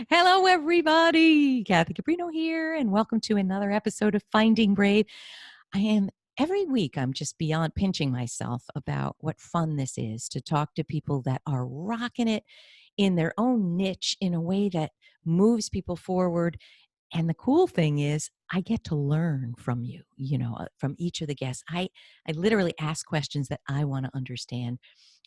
Hello, everybody. Kathy Caprino here, and welcome to another episode of Finding Brave. Every week, I'm just beyond pinching myself about what fun this is to talk to people that are rocking it in their own niche in a way that moves people forward. And the cool thing is, I get to learn from you, from each of the guests. I literally ask questions that I want to understand.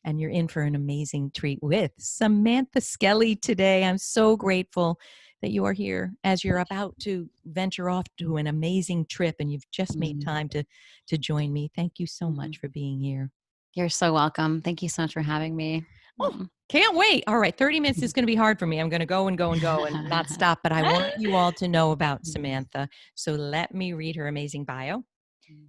And you're in for an amazing treat with Samantha Skelly today. I'm so grateful that you are here as you're about to venture off to an amazing trip and you've just made time to join me. Thank you so much for being here. You're so welcome. Thank you so much for having me. Oh, can't wait. All right, 30 minutes is going to be hard for me. I'm going to go and go and go and not stop, but I want you all to know about Samantha. So let me read her amazing bio.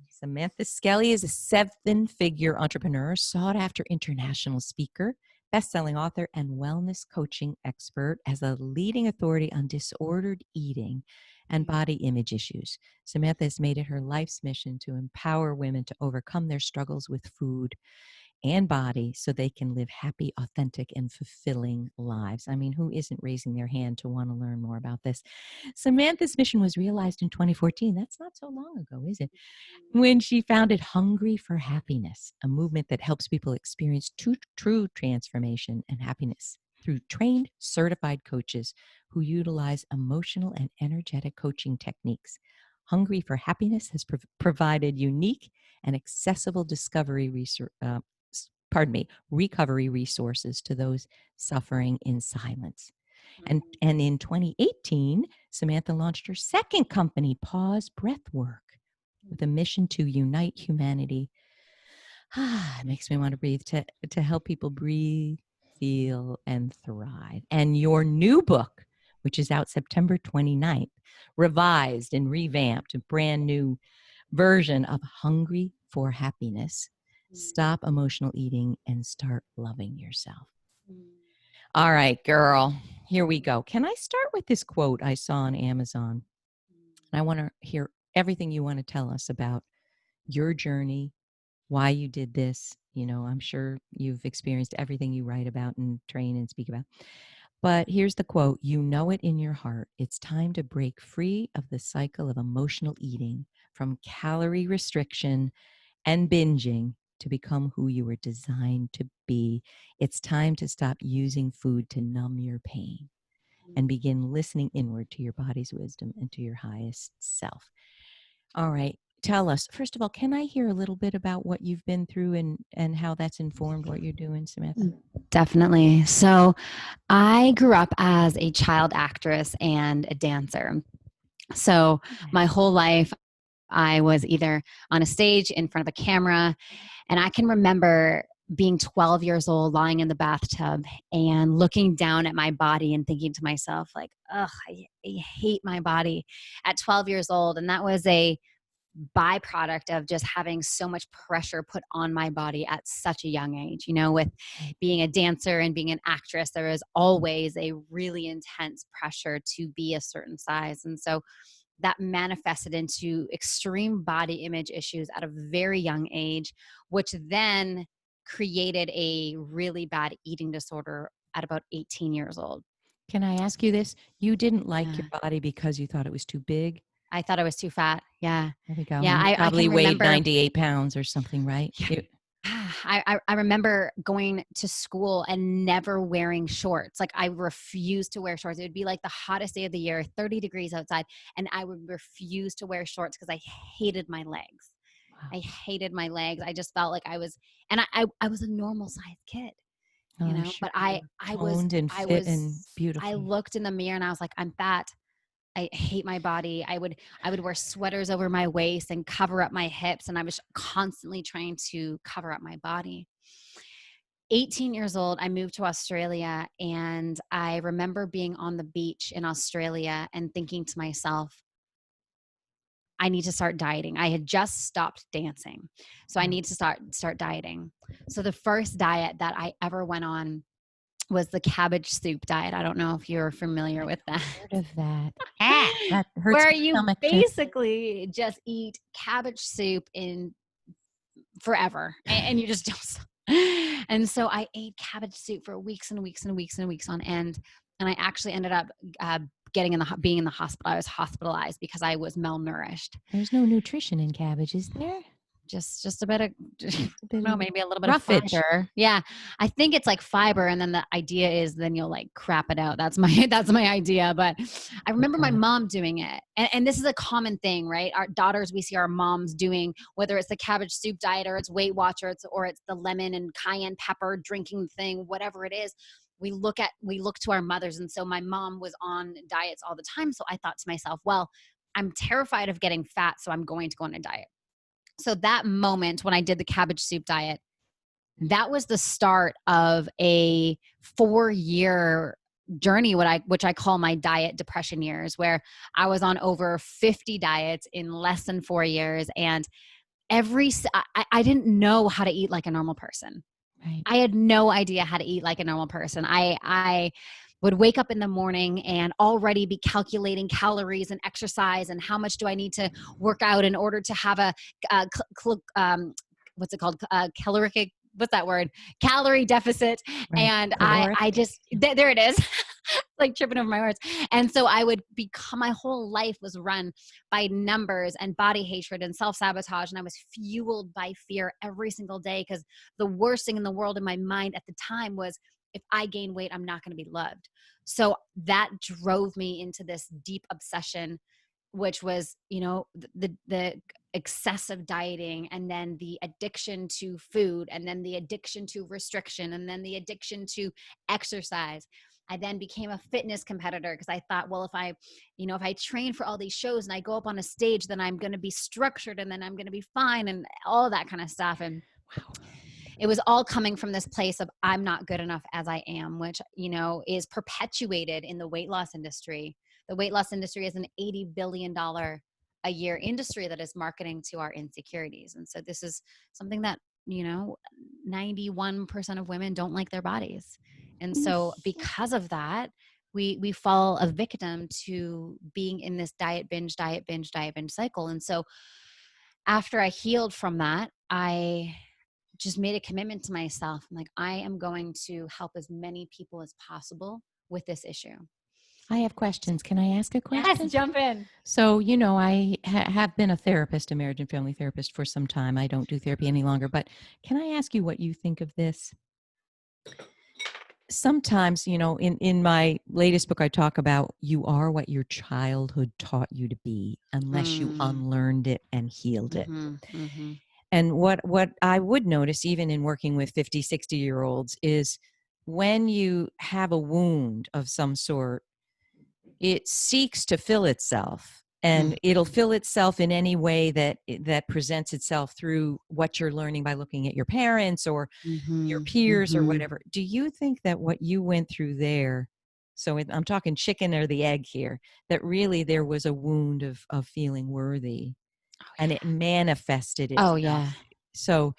Samantha Skelly is a seven-figure entrepreneur, sought-after international speaker, best-selling author, and wellness coaching expert as a leading authority on disordered eating and body image issues. Samantha has made it her life's mission to empower women to overcome their struggles with food and body so they can live happy, authentic, and fulfilling lives. I mean, who isn't raising their hand to want to learn more about this? Samantha's mission was realized in 2014. That's not so long ago, is it? When she founded Hungry for Happiness, a movement that helps people experience true transformation and happiness through trained, certified coaches who utilize emotional and energetic coaching techniques. Hungry for Happiness has provided unique and accessible recovery resources to those suffering in silence. And in 2018, Samantha launched her second company, Pause Breathwork, with a mission to unite humanity. It makes me want to breathe, to help people breathe, feel, and thrive. And your new book, which is out September 29th, revised and revamped, a brand new version of Hungry for Happiness. Stop emotional eating and start loving yourself. All right, girl, here we go. Can I start with this quote I saw on Amazon? And I want to hear everything you want to tell us about your journey, why you did this. You know, I'm sure you've experienced everything you write about and train and speak about. But here's the quote: "You know it in your heart. It's time to break free of the cycle of emotional eating, from calorie restriction and binging to become who you were designed to be. It's time to stop using food to numb your pain and begin listening inward to your body's wisdom and to your highest self." All right. Tell us, first of all, can I hear a little bit about what you've been through and how that's informed what you're doing, Samantha? Definitely. So I grew up as a child actress and a dancer. So my whole life, I was either on a stage in front of a camera, and I can remember being 12 years old, lying in the bathtub and looking down at my body and thinking to myself, like, ugh, I hate my body at 12 years old. And that was a byproduct of just having so much pressure put on my body at such a young age. You know, with being a dancer and being an actress, there is always a really intense pressure to be a certain size. And so that manifested into extreme body image issues at a very young age, which then created a really bad eating disorder at about 18 years old. Can I ask you this? You didn't like your body because you thought it was too big? I thought I was too fat. Yeah. There we go. Yeah. And you I probably can weighed remember 98 pounds or something, right? Yeah. I remember going to school and never wearing shorts. Like, I refused to wear shorts. It would be like the hottest day of the year, 30 degrees outside, and I would refuse to wear shorts because I hated my legs. Wow. I hated my legs. I just felt like I was, and I was a normal sized kid, you know, Sure. but I Toned and fit and I beautiful. looked in the mirror and I was like, I'm fat. I hate my body. I would wear sweaters over my waist and cover up my hips, and I was constantly trying to cover up my body. 18 years old, I moved to Australia, and I remember being on the beach in Australia and thinking to myself, I need to start dieting. I had just stopped dancing, so I need to start dieting. So the first diet that I ever went on was the cabbage soup diet. I don't know if you're familiar with that. Heard of that? That hurts Where my you stomach too. basically just eat cabbage soup in forever, and you just don't stop. And so I ate cabbage soup for weeks and weeks and weeks and weeks on end. And I actually ended up being in the hospital. I was hospitalized because I was malnourished. There's no nutrition in cabbage, is there? Just a bit of, maybe a little bit roughage. of fiber. Yeah. I think it's like fiber. And then the idea is then you'll like crap it out. That's my idea. But I remember my mom doing it. And this is a common thing, right? Our daughters, we see our moms doing, whether it's the cabbage soup diet or it's Weight Watcher, or it's the lemon and cayenne pepper drinking thing, whatever it is. We look to our mothers. And so my mom was on diets all the time. So I thought to myself, well, I'm terrified of getting fat, so I'm going to go on a diet. So that moment when I did the cabbage soup diet, that was the start of a 4-year journey, which I call my diet depression years, where I was on over 50 diets in less than 4 years. And I didn't know how to eat like a normal person. Right. I had no idea how to eat like a normal person. I would wake up in the morning and already be calculating calories and exercise and how much do I need to work out in order to have what's it called? Caloric, what's that word? Calorie deficit. Right. And I just, there it is. Like tripping over my words. And so my whole life was run by numbers and body hatred and self-sabotage. And I was fueled by fear every single day, because the worst thing in the world in my mind at the time was, if I gain weight, I'm not going to be loved. So that drove me into this deep obsession, which was, the excessive dieting, and then the addiction to food, and then the addiction to restriction, and then the addiction to exercise. I then became a fitness competitor because I thought, well, if I train for all these shows and I go up on a stage, then I'm going to be structured and then I'm going to be fine and all that kind of stuff. And wow. It was all coming from this place of I'm not good enough as I am, which, is perpetuated in the weight loss industry. The weight loss industry is an $80 billion a year industry that is marketing to our insecurities. And so this is something that, 91% of women don't like their bodies. And so because of that, we fall a victim to being in this diet binge cycle. And so after I healed from that, I just made a commitment to myself. I'm like, I am going to help as many people as possible with this issue. I have questions. Can I ask a question? Yes, jump in. So, I have been a therapist, a marriage and family therapist for some time. I don't do therapy any longer, but can I ask you what you think of this? Sometimes, in my latest book, I talk about you are what your childhood taught you to be, unless you unlearned it and healed it. Mm-hmm. And what I would notice, even in working with 50, 60-year-olds, is when you have a wound of some sort, it seeks to fill itself, and it'll fill itself in any way that presents itself through what you're learning by looking at your parents or your peers or whatever. Do you think that what you went through there, so I'm talking chicken or the egg here, that really there was a wound of feeling worthy, and it manifested itself? Oh, yeah. So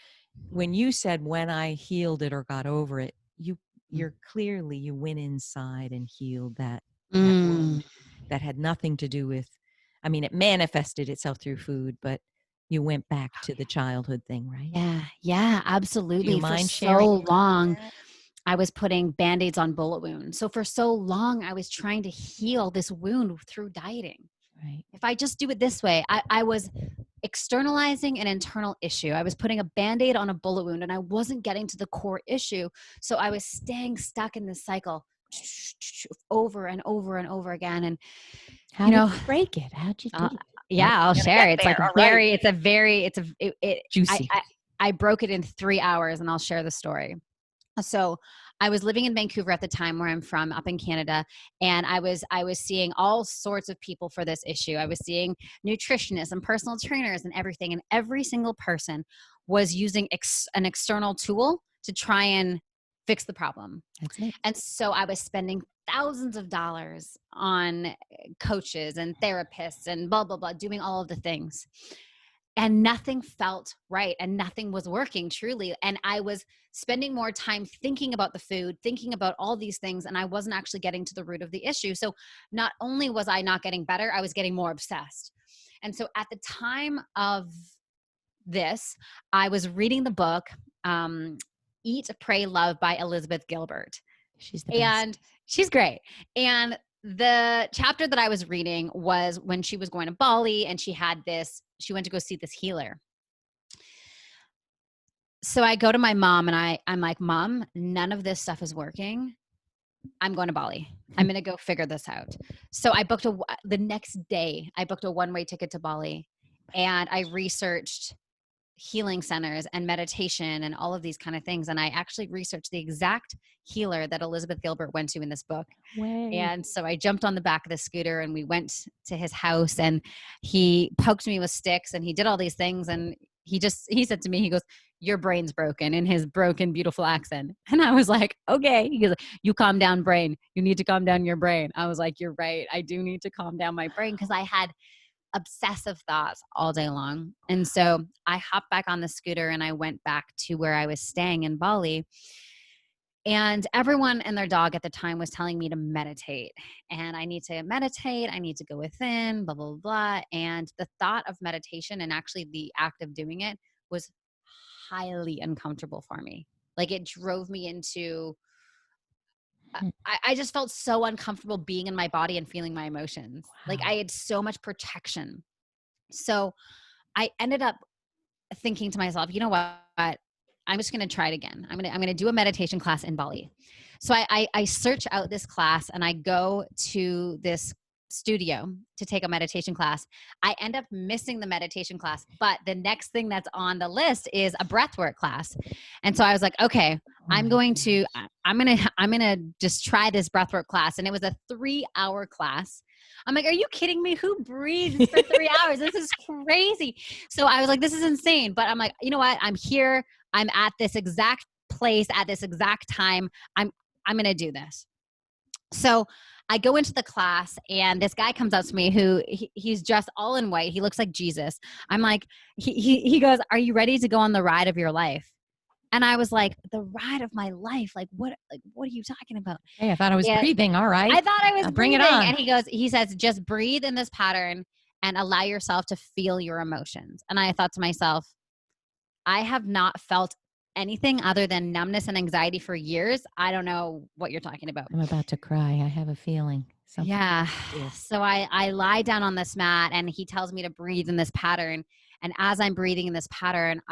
when you said, when I healed it or got over it, you're clearly, you went inside and healed that wound that had nothing to do with, it manifested itself through food, but you went back to the childhood thing, right? Yeah, absolutely. Do you mind for sharing so long, I was putting Band-Aids on bullet wounds. So for so long, I was trying to heal this wound through dieting. Right. If I just do it this way, I was externalizing an internal issue. I was putting a Band-Aid on a bullet wound, and I wasn't getting to the core issue. So I was staying stuck in this cycle over and over and over again. And how did you break it? How'd you do it? Yeah, I'll share. It's like juicy. I broke it in 3 hours, and I'll share the story. So I was living in Vancouver at the time, where I'm from, up in Canada. And I was seeing all sorts of people for this issue. I was seeing nutritionists and personal trainers and everything. And every single person was using an external tool to try and fix the problem. That's it. And so I was spending thousands of dollars on coaches and therapists and blah, blah, blah, doing all of the things. And nothing felt right, and nothing was working truly. And I was spending more time thinking about the food, thinking about all these things, and I wasn't actually getting to the root of the issue. So not only was I not getting better, I was getting more obsessed. And so at the time of this, I was reading the book, Eat, Pray, Love by Elizabeth Gilbert. She's the best. And She's great. And the chapter that I was reading was when she was going to Bali and she went to go see this healer. So I go to my mom and I'm like, Mom, none of this stuff is working. I'm going to Bali. I'm going to go figure this out. So I booked the next day, I booked a one-way ticket to Bali and I researched healing centers and meditation and all of these kind of things. And I actually researched the exact healer that Elizabeth Gilbert went to in this book. Way. And so I jumped on the back of the scooter and we went to his house and he poked me with sticks and he did all these things. And he said to me, he goes, your brain's broken, in his broken, beautiful accent. And I was like, okay. He goes, you calm down, brain. You need to calm down your brain. I was like, you're right. I do need to calm down my brain because I had obsessive thoughts all day long. And so I hopped back on the scooter and I went back to where I was staying in Bali. And everyone and their dog at the time was telling me to meditate. And I need to meditate. I need to go within, blah, blah, blah. And the thought of meditation and actually the act of doing it was highly uncomfortable for me. Like it drove me into, I just felt so uncomfortable being in my body and feeling my emotions. Wow. Like I had so much protection. So I ended up thinking to myself, you know what? I'm just going to try it again. I'm going to do a meditation class in Bali. So I search out this class and I go to this studio to take a meditation class. I end up missing the meditation class, but the next thing that's on the list is a breathwork class. And so I was like, okay, I'm going to just try this breathwork class. And it was a 3-hour class. I'm like, are you kidding me? Who breathes for 3 hours? This is crazy. So I was like, this is insane. But I'm like, you know what? I'm here. I'm at this exact place at this exact time. I'm going to do this. So I go into the class and this guy comes up to me who he's dressed all in white. He looks like Jesus. I'm like, he goes, are you ready to go on the ride of your life? And I was like, the ride of my life? Like, what are you talking about? Hey, I thought I was breathing. All right. I thought I was bring breathing. it on. And he says, just breathe in this pattern and allow yourself to feel your emotions. And I thought to myself, I have not felt anything other than numbness and anxiety for years. I don't know what you're talking about. I'm about to cry. I have a feeling. Yeah. So I lie down on this mat and he tells me to breathe in this pattern. And as I'm breathing in this pattern,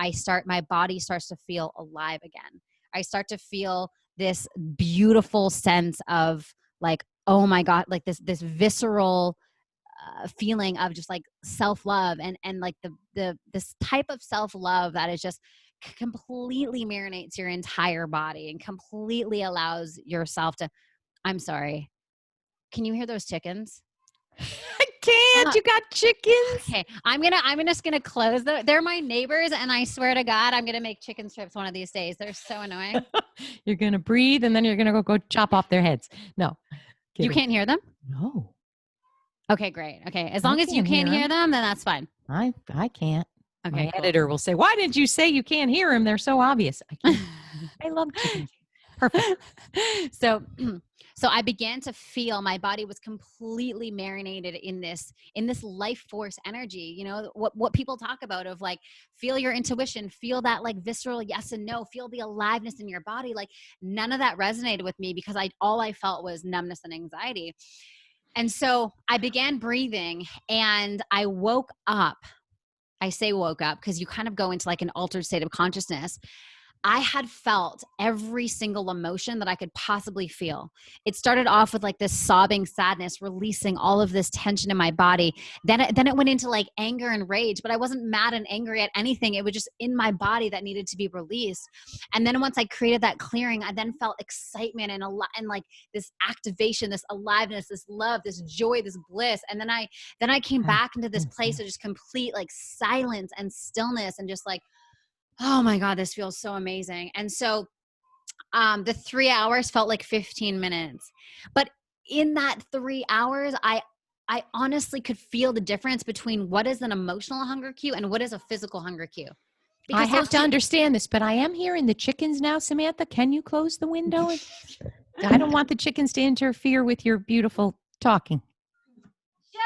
my body starts to feel alive again. I start to feel this beautiful sense of like, oh my God, like this visceral feeling of just like self-love and like this type of self-love that is just completely marinates your entire body and completely allows yourself to, I'm sorry. Can you hear those chickens? I can't. You got chickens. Okay. I'm just gonna close they're my neighbors and I swear to God, I'm gonna make chicken strips one of these days. They're so annoying. You're gonna breathe and then you're gonna go chop off their heads. No. Kidding. You can't hear them? No. Okay, great. Okay. As long as you can't hear them, then that's fine. I can't. Okay. My editor will say, why didn't you say you can't hear them? They're so obvious. I can't. I love chickens. Perfect. So I began to feel my body was completely marinated in this life force energy, you know, what people talk about of like, feel your intuition, feel that like visceral yes and no, feel the aliveness in your body. Like none of that resonated with me because all I felt was numbness and anxiety. And so I began breathing and I woke up. I say woke up because you kind of go into like an altered state of consciousness. I had felt every single emotion that I could possibly feel. It started off with like this sobbing sadness, releasing all of this tension in my body. Then it went into like anger and rage, but I wasn't mad and angry at anything. It was just in my body that needed to be released. And then once I created that clearing, I then felt excitement and like this activation, this aliveness, this love, this joy, this bliss. And then I came back into this place of just complete like silence and stillness and just like, oh my God, this feels so amazing. And so the 3 hours felt like 15 minutes. But in that 3 hours, I honestly could feel the difference between what is an emotional hunger cue and what is a physical hunger cue. Because I have to understand this, but I am hearing the chickens now, Samantha. Can you close the window? I don't want the chickens to interfere with your beautiful talking. Shut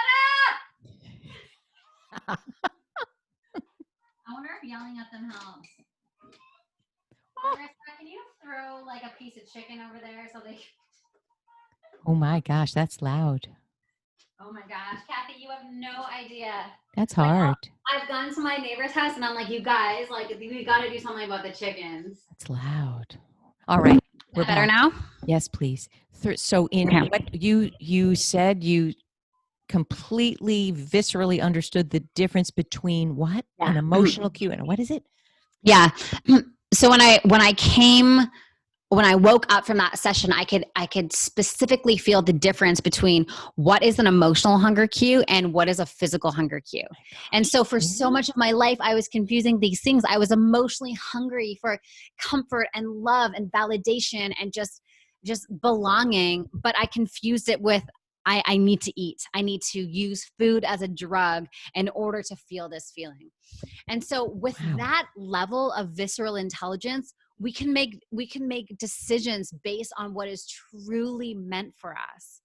up! I wonder if yelling at them helps. Marissa, can you throw like a piece of chicken over there so they Oh my gosh, that's loud. Oh my gosh, Kathy, you have no idea. That's Like, hard. I've gone to my neighbor's house and I'm like, you guys, like, we got to do something about the chickens. That's loud. All right, we're Better back. now? Yes, please. So in Okay. what you said, you completely viscerally understood the difference between what? Yeah. An emotional cue and what is it? Yeah. So when I woke up from that session, I could specifically feel the difference between what is an emotional hunger cue and what is a physical hunger cue. And so for so much of my life, I was confusing these things. I was emotionally hungry for comfort and love and validation and just belonging, but I confused it with I need to eat. I need to use food as a drug in order to feel this feeling. And so with that level of visceral intelligence, we can make decisions based on what is truly meant for us.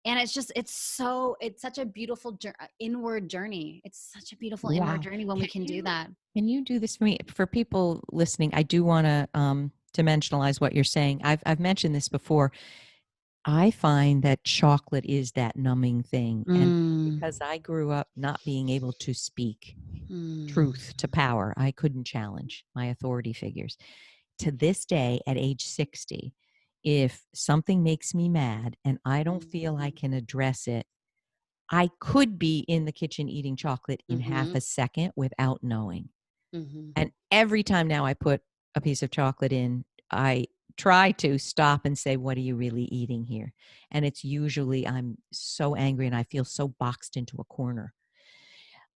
And it's such a beautiful inward journey. It's such a beautiful inward journey when we can do that. Can you do this for me? For people listening, I do want to dimensionalize what you're saying. I've mentioned this before. I find that chocolate is that numbing thing. And because I grew up not being able to speak truth to power, I couldn't challenge my authority figures. To this day, at age 60, if something makes me mad and I don't feel I can address it, I could be in the kitchen eating chocolate in half a second without knowing. And every time now I put a piece of chocolate in, I try to stop and say, what are you really eating here? And it's usually I'm so angry and I feel so boxed into a corner.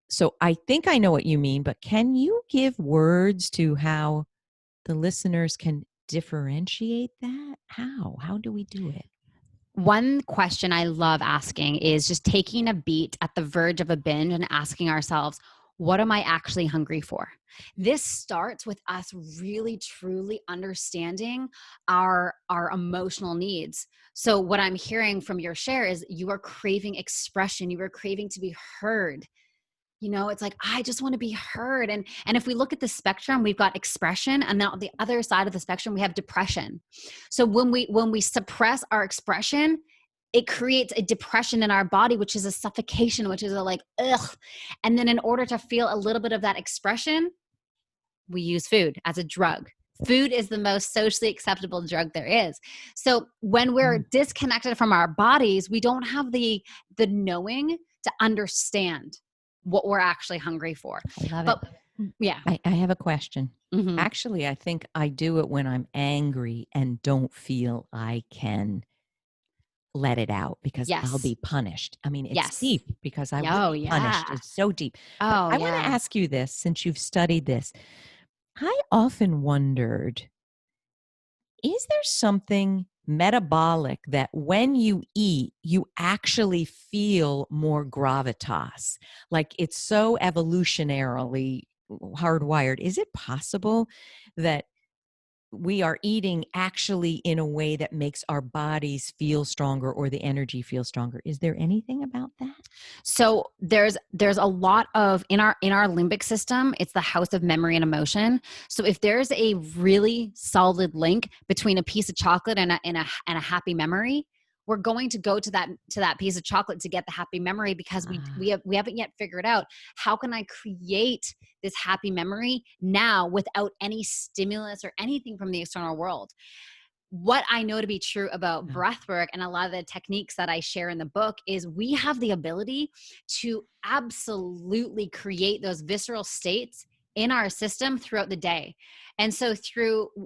So I think I know what you mean, but can you give words to how the listeners can differentiate that? How do we do it? One question I love asking is just taking a beat at the verge of a binge and asking ourselves, what am I actually hungry for? This starts with us really truly understanding our emotional needs. So what I'm hearing from your share is you are craving expression, you are craving to be heard. You know, it's like, I just want to be heard. And if we look at the spectrum, we've got expression, and then on the other side of the spectrum, we have depression. So when we suppress our expression, it creates a depression in our body, which is a suffocation, which is a like, ugh. And then in order to feel a little bit of that expression, we use food as a drug. Food is the most socially acceptable drug there is. So when we're disconnected from our bodies, we don't have the knowing to understand what we're actually hungry for. I love it. Yeah. I have a question. Actually, I think I do it when I'm angry and don't feel I can let it out because I'll be punished. I mean, it's deep because I will be punished. It's so deep. But I want to ask you this, since you've studied this. I often wondered, is there something metabolic that when you eat, you actually feel more gravitas? Like it's so evolutionarily hardwired. Is it possible that we are eating actually in a way that makes our bodies feel stronger or the energy feel stronger? Is there anything about that? So there's a lot of in our limbic system, it's the house of memory and emotion. So if there's a really solid link between a piece of chocolate and a happy memory, we're going to go to that piece of chocolate to get the happy memory because we haven't yet figured out how can I create this happy memory now without any stimulus or anything from the external world. What I know to be true about breath work and a lot of the techniques that I share in the book is we have the ability to absolutely create those visceral states in our system throughout the day. And so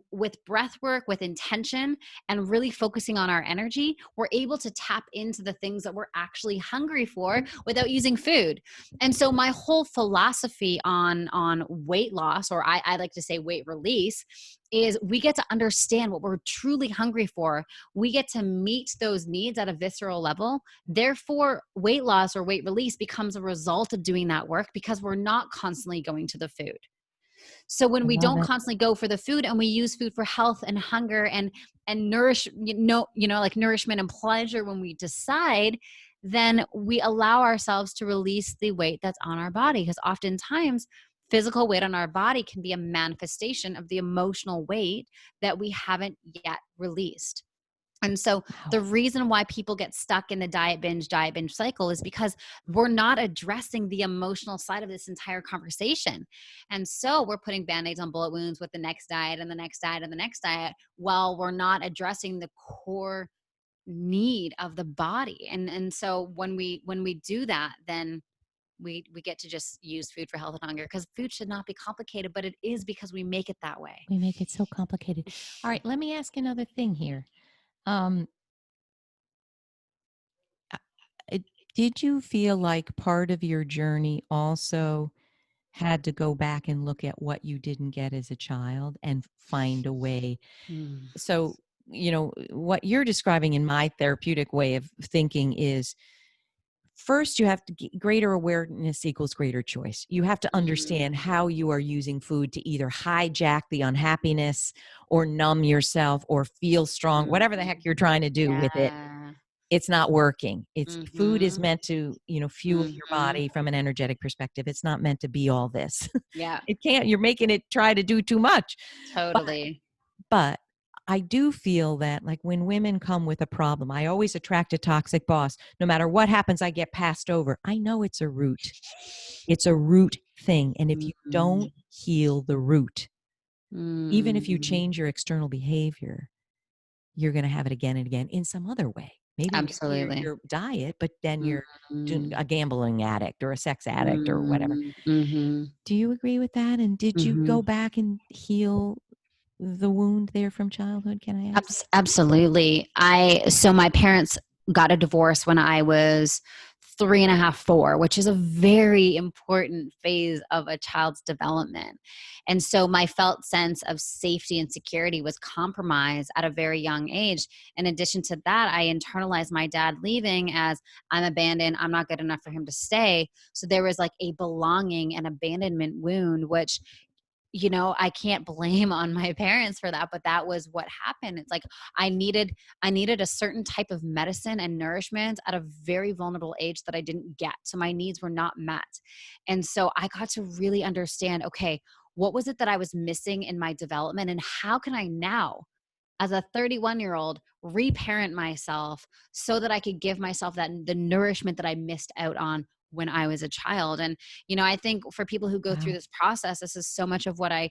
with breath work, with intention, and really focusing on our energy, we're able to tap into the things that we're actually hungry for without using food. And so my whole philosophy on weight loss, or I like to say weight release, is we get to understand what we're truly hungry for. We get to meet those needs at a visceral level. Therefore, weight loss or weight release becomes a result of doing that work because we're not constantly going to the food. So when we don't constantly go for the food and we use food for health and hunger and nourish, like nourishment and pleasure when we decide, then we allow ourselves to release the weight that's on our body. Because oftentimes physical weight on our body can be a manifestation of the emotional weight that we haven't yet released. And so the reason why people get stuck in the diet binge cycle is because we're not addressing the emotional side of this entire conversation. And so we're putting band-aids on bullet wounds with the next diet and the next diet and the next diet, while we're not addressing the core need of the body. And so when we do that, then we get to just use food for health and hunger, because food should not be complicated, but it is because we make it that way. We make it so complicated. All right, let me ask another thing here. Uh, did you feel like part of your journey also had to go back and look at what you didn't get as a child and find a way? So, what you're describing in my therapeutic way of thinking is, first, you have to get greater awareness equals greater choice. You have to understand how you are using food to either hijack the unhappiness or numb yourself or feel strong, whatever the heck you're trying to do with it. It's not working. Food is meant to, fuel your body from an energetic perspective. It's not meant to be all this. Yeah, It can't. You're making it try to do too much. totally. But I do feel that, like, when women come with a problem, I always attract a toxic boss. No matter what happens, I get passed over. I know it's a root. It's a root thing. And if you don't heal the root, even if you change your external behavior, you're going to have it again and again in some other way. Maybe Absolutely. your diet, but then you're a gambling addict or a sex addict or whatever. Do you agree with that? And did you go back and heal the wound there from childhood? Can I ask? Absolutely. So my parents got a divorce when I was 3.5, 4, which is a very important phase of a child's development. And so my felt sense of safety and security was compromised at a very young age. In addition to that, I internalized my dad leaving as, I'm abandoned, I'm not good enough for him to stay. So there was like a belonging and abandonment wound, which, I can't blame on my parents for that, but that was what happened. It's like I needed a certain type of medicine and nourishment at a very vulnerable age that I didn't get. So my needs were not met. And so I got to really understand, okay, what was it that I was missing in my development, and how can I now, as a 31-year-old, reparent myself so that I could give myself the nourishment that I missed out on when I was a child. And, I think for people who go through this process, this is so much of what I,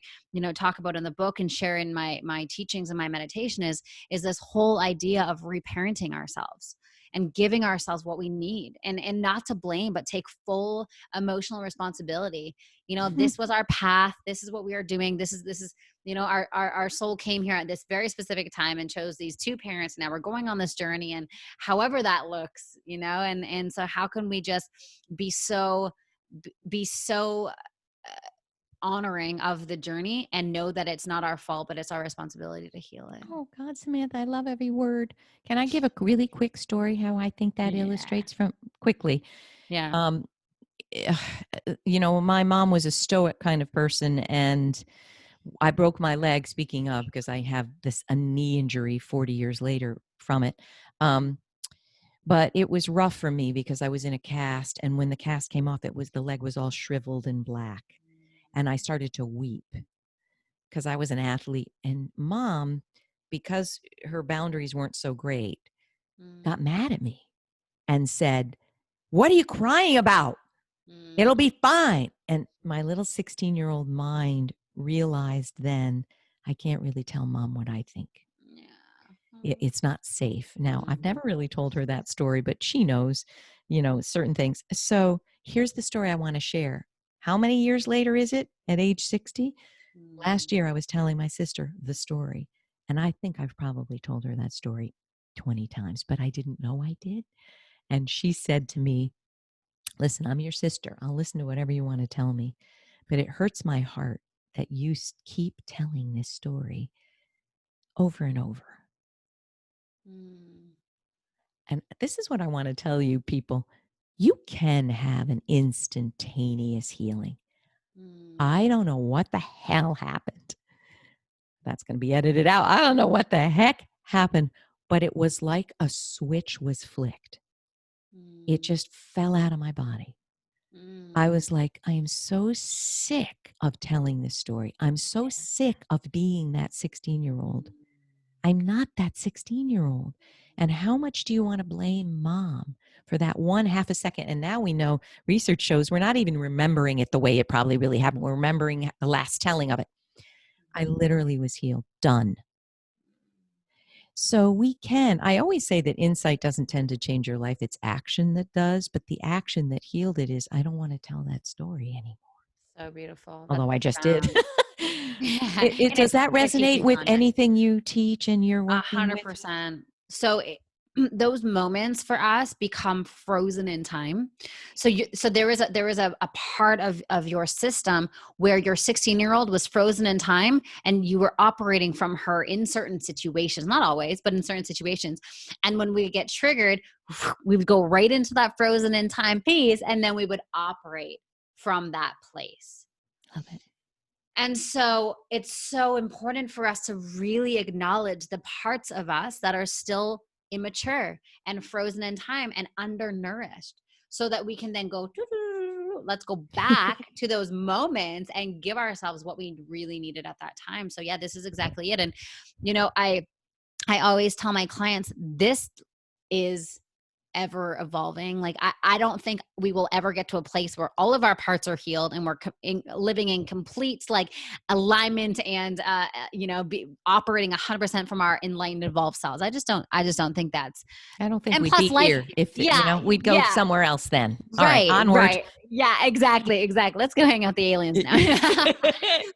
talk about in the book and share in my teachings and my meditation is this whole idea of reparenting ourselves and giving ourselves what we need, and not to blame, but take full emotional responsibility. This was our path. This is what we are doing. This is, our soul came here at this very specific time and chose these two parents. Now we're going on this journey, and however that looks, and so how can we just be so honoring of the journey and know that it's not our fault, but it's our responsibility to heal it. Oh, God, Samantha, I love every word. Can I give a really quick story how I think that illustrates quickly? Yeah. My mom was a stoic kind of person, and I broke my leg, speaking of, because I have a knee injury 40 years later from it. But it was rough for me because I was in a cast, and when the cast came off, the leg was all shriveled and black. And I started to weep because I was an athlete. And Mom, because her boundaries weren't so great, got mad at me and said, "What are you crying about? It'll be fine." And my little 16-year-old mind realized then, I can't really tell Mom what I think. It's not safe. Now, I've never really told her that story, but she knows, certain things. So here's the story I want to share. How many years later is it at age 60? Last year, I was telling my sister the story, and I think I've probably told her that story 20 times, but I didn't know I did. And she said to me, "Listen, I'm your sister. I'll listen to whatever you want to tell me, but it hurts my heart that you keep telling this story over and over." And this is what I want to tell you, people. You can have an instantaneous healing. I don't know what the hell happened. That's going to be edited out. I don't know what the heck happened, but it was like a switch was flicked. It just fell out of my body. I was like, I am so sick of telling this story. I'm so sick of being that 16-year-old. I'm not that 16-year-old. And how much do you want to blame mom for that one half a second? And now we know research shows we're not even remembering it the way it probably really happened. We're remembering the last telling of it. I literally was healed. Done. So we can, I always say that insight doesn't tend to change your life. It's action that does, but the action that healed it is, I don't want to tell that story anymore. So beautiful. That's Although I just did. profound. And Does that and it keeps resonate you with honest. anything you teach and you're working with? 100%. So those moments for us become frozen in time. So there is a part of your system where your 16-year-old was frozen in time and you were operating from her in certain situations, not always, but in certain situations. And when we get triggered, we would go right into that frozen in time piece, and then we would operate from that place. Love it. And so it's so important for us to really acknowledge the parts of us that are still immature and frozen in time and undernourished, so that we can then go, let's go back to those moments and give ourselves what we really needed at that time. So yeah, this is exactly it. And, I always tell my clients, this is ever evolving. Like I don't think we will ever get to a place where all of our parts are healed and we're living in complete like alignment and be operating 100% from our enlightened evolved selves. I just don't think that's. I don't think And we'd plus be life, here if, yeah, we'd go yeah, somewhere else then. All right, right, onward. right, yeah, exactly. Let's go hang out with the aliens now.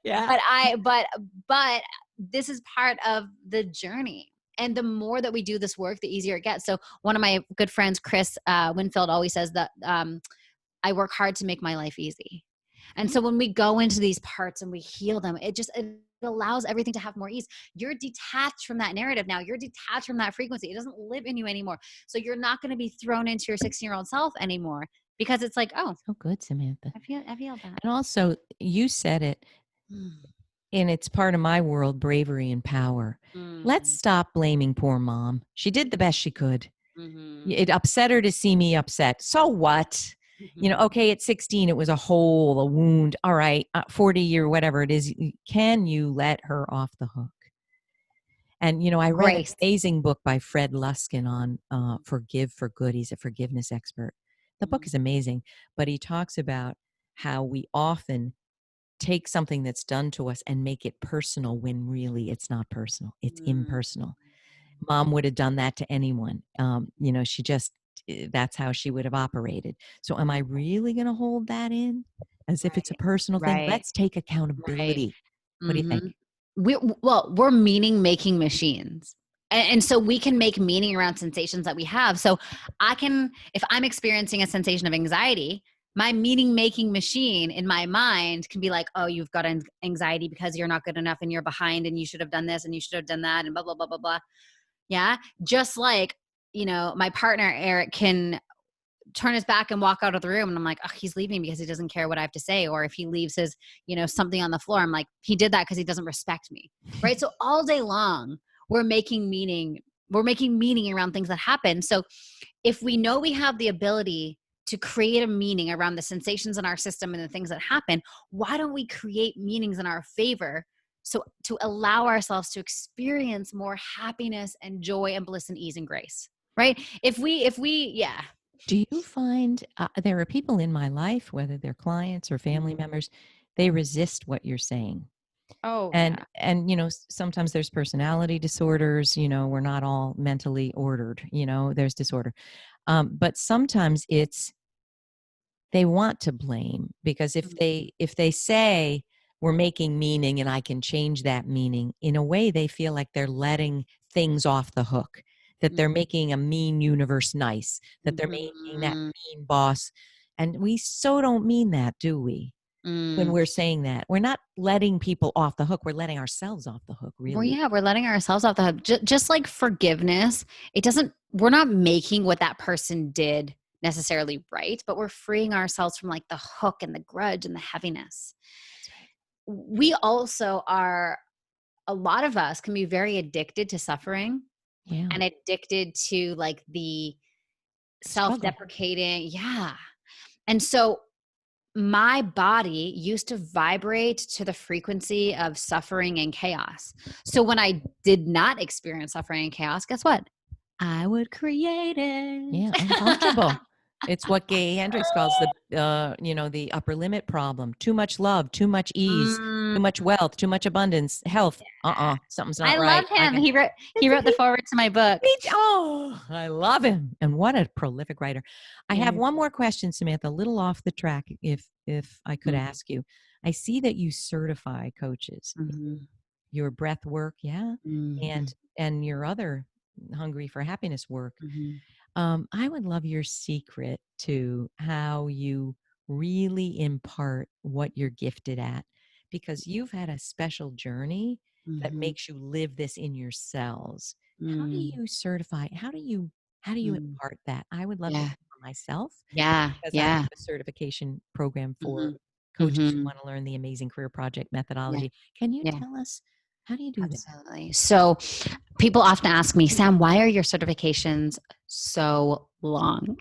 Yeah. But this is part of the journey. And the more that we do this work, the easier it gets. So one of my good friends, Chris Winfield, always says that I work hard to make my life easy. And so when we go into these parts and we heal them, it allows everything to have more ease. You're detached from that narrative now. You're detached from that frequency. It doesn't live in you anymore. So you're not going to be thrown into your 16-year-old self anymore, because it's like, oh, So good, Samantha. I've healed that. And also, you said it, and it's part of my world, bravery and power. Let's stop blaming poor mom. She did the best she could. It upset her to see me upset. So what? Okay, at 16, it was a hole, a wound. All right, 40 or whatever it is. Can you let her off the hook? And, I read an amazing book by Fred Luskin on Forgive for Good. He's a forgiveness expert. The book is amazing, but he talks about how we often take something that's done to us and make it personal when really it's not personal. It's impersonal. Mom would have done that to anyone. She just, that's how she would have operated. So am I really going to hold that in as if it's a personal thing? Let's take accountability. What do you think? We're meaning making machines. And so we can make meaning around sensations that we have. So if I'm experiencing a sensation of anxiety, my meaning making machine in my mind can be like, oh, you've got anxiety because you're not good enough and you're behind and you should have done this and you should have done that and blah, blah, blah, blah, blah. Yeah. Just like, my partner, Eric, can turn his back and walk out of the room and I'm like, oh, he's leaving because he doesn't care what I have to say. Or if he leaves his, something on the floor, I'm like, he did that because he doesn't respect me. Right. So all day long, we're making meaning around things that happen. So if we know we have the ability to create a meaning around the sensations in our system and the things that happen, why don't we create meanings in our favor? So to allow ourselves to experience more happiness and joy and bliss and ease and grace, right? If we, yeah. Do you find there are people in my life, whether they're clients or family members, they resist what you're saying? Oh, and yeah. and sometimes there's personality disorders. We're not all mentally ordered. There's disorder, but sometimes it's they want to blame, because if they say we're making meaning and I can change that meaning, in a way they feel like they're letting things off the hook, that they're making a mean universe nice, that they're making that mean boss. And we so don't mean that, do we? When we're saying that, we're not letting people off the hook. We're letting ourselves off the hook, really. Well, yeah, we're letting ourselves off the hook. Just like forgiveness, we're not making what that person did necessarily right, but we're freeing ourselves from like the hook and the grudge and the heaviness. That's right. We also are, a lot of us can be very addicted to suffering. Yeah. And addicted to like the self-deprecating. Yeah. And so my body used to vibrate to the frequency of suffering and chaos. So when I did not experience suffering and chaos, guess what? I would create it. Yeah, uncomfortable. It's what Gay Hendricks calls the upper limit problem. Too much love, too much ease, Mm, too much wealth, too much abundance, health. Something's not I love right. him. He wrote Isn't the he? forward to my book. Oh, I love him. And what a prolific writer. I have Yeah. one more question, Samantha, a little off the track, if I could Mm-hmm. ask you. I see that you certify coaches. Mm-hmm. Your breath work, yeah, Mm-hmm. and your other Hungry for Happiness work. Mm-hmm. I would love your secret to how you really impart what you're gifted at, because you've had a special journey that Mm-hmm. makes you live this in your cells. How do Mm-hmm. you certify? How do you impart that? I would love to Yeah. know for myself, Yeah. because I Yeah. have a certification program for Mm-hmm. coaches who Mm-hmm. want to learn the Amazing Career Project Yeah. methodology. Can you Yeah. tell us, how do you do that? Absolutely. So people often ask me, Sam, why are your certifications so long?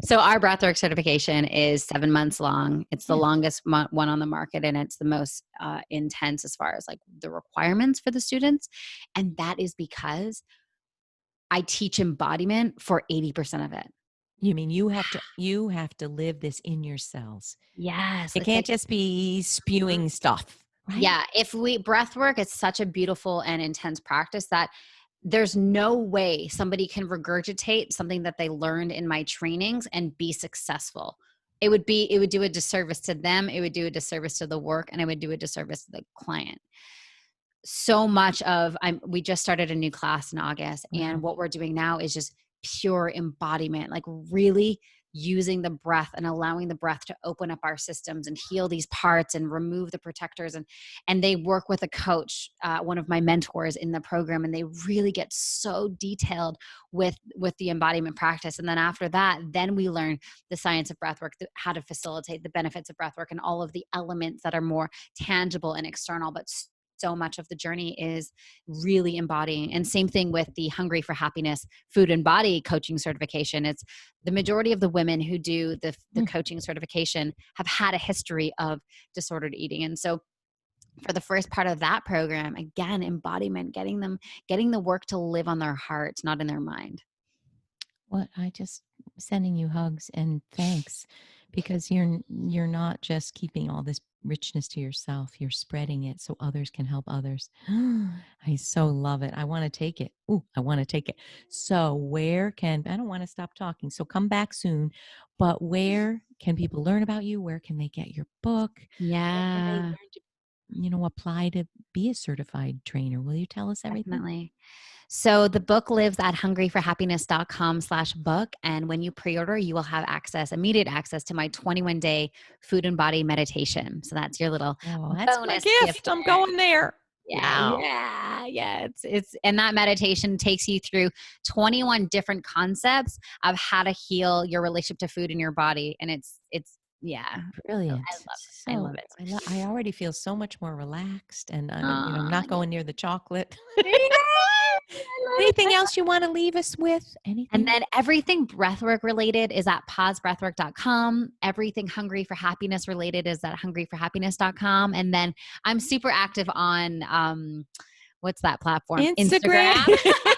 So our breathwork certification is 7 months long. It's the Yeah. longest one on the market, and it's the most intense as far as like the requirements for the students. And that is because I teach embodiment for 80% of it. You mean you have to live this in your cells. Yes, It it's can't like just be spewing stuff, right? yeah, if we breath work, it's such a beautiful and intense practice that there's no way somebody can regurgitate something that they learned in my trainings and be successful. It would do a disservice to them, it would do a disservice to the work, and it would do a disservice to the client. So much of we just started a new class in August, and Wow. what we're doing now is just pure embodiment, like really using the breath and allowing the breath to open up our systems and heal these parts and remove the protectors. And they work with a coach, one of my mentors in the program, and they really get so detailed with the embodiment practice. And then after that, then we learn the science of breathwork, how to facilitate the benefits of breathwork and all of the elements that are more tangible and external, but so much of the journey is really embodying. And same thing with the Hungry for Happiness food and body coaching certification. It's the majority of the women who do the Mm. coaching certification have had a history of disordered eating. And so for the first part of that program, again, embodiment, getting the work to live on their heart, not in their mind. What I just sending you hugs and thanks, because you're not just keeping all this richness to yourself, you're spreading it so others can help others. I so love it. I want to take it. Ooh, I want to take it. So I don't want to stop talking. So come back soon. But where can people learn about you? Where can they get your book? Where can they Yeah, learn to apply to be a certified trainer? Will you tell us everything? definitely. So the book lives at hungryforhappiness.com/book. And when you pre-order, you will have immediate access to my 21-day food and body meditation. So that's your little Oh, that's my bonus gift gift. I'm there. going there. Yeah, Yeah. yeah, yeah. It's and that meditation takes you through 21 different concepts of how to heal your relationship to food in your body. And it's yeah. I Brilliant. love it. I love So it. I already feel so much more relaxed, and I'm Aw, not going near the chocolate. yeah, I love it. Anything else you want to leave us with? And Anything? then everything breathwork related is at pausebreathwork.com. Everything Hungry for Happiness related is at hungryforhappiness.com. And then I'm super active on what's that platform? Instagram. Instagram.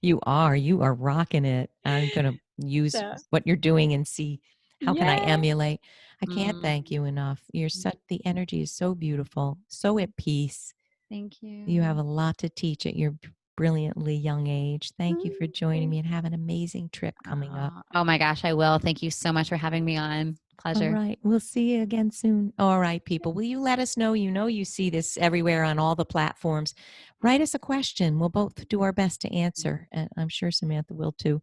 You are rocking it. I'm going to use So what you're doing and see how can I yeah. emulate. I can't Mm, thank you enough. The energy is so beautiful, so at peace. thank You have you. a lot to teach at your brilliantly young age. Thank you for joining me, Thank and have an amazing trip coming up. Oh my gosh, I will. Thank you so much for having me on. All Pleasure. right. We'll see you again soon. All right, people. Will you let us know? You see this everywhere on all the platforms. Write us a question. We'll both do our best to answer. And I'm sure Samantha will too.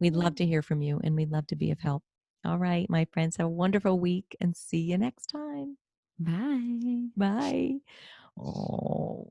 We'd love to hear from you, and we'd love to be of help. All right, my friends. Have a wonderful week, and see you next time. Bye. Bye. Oh.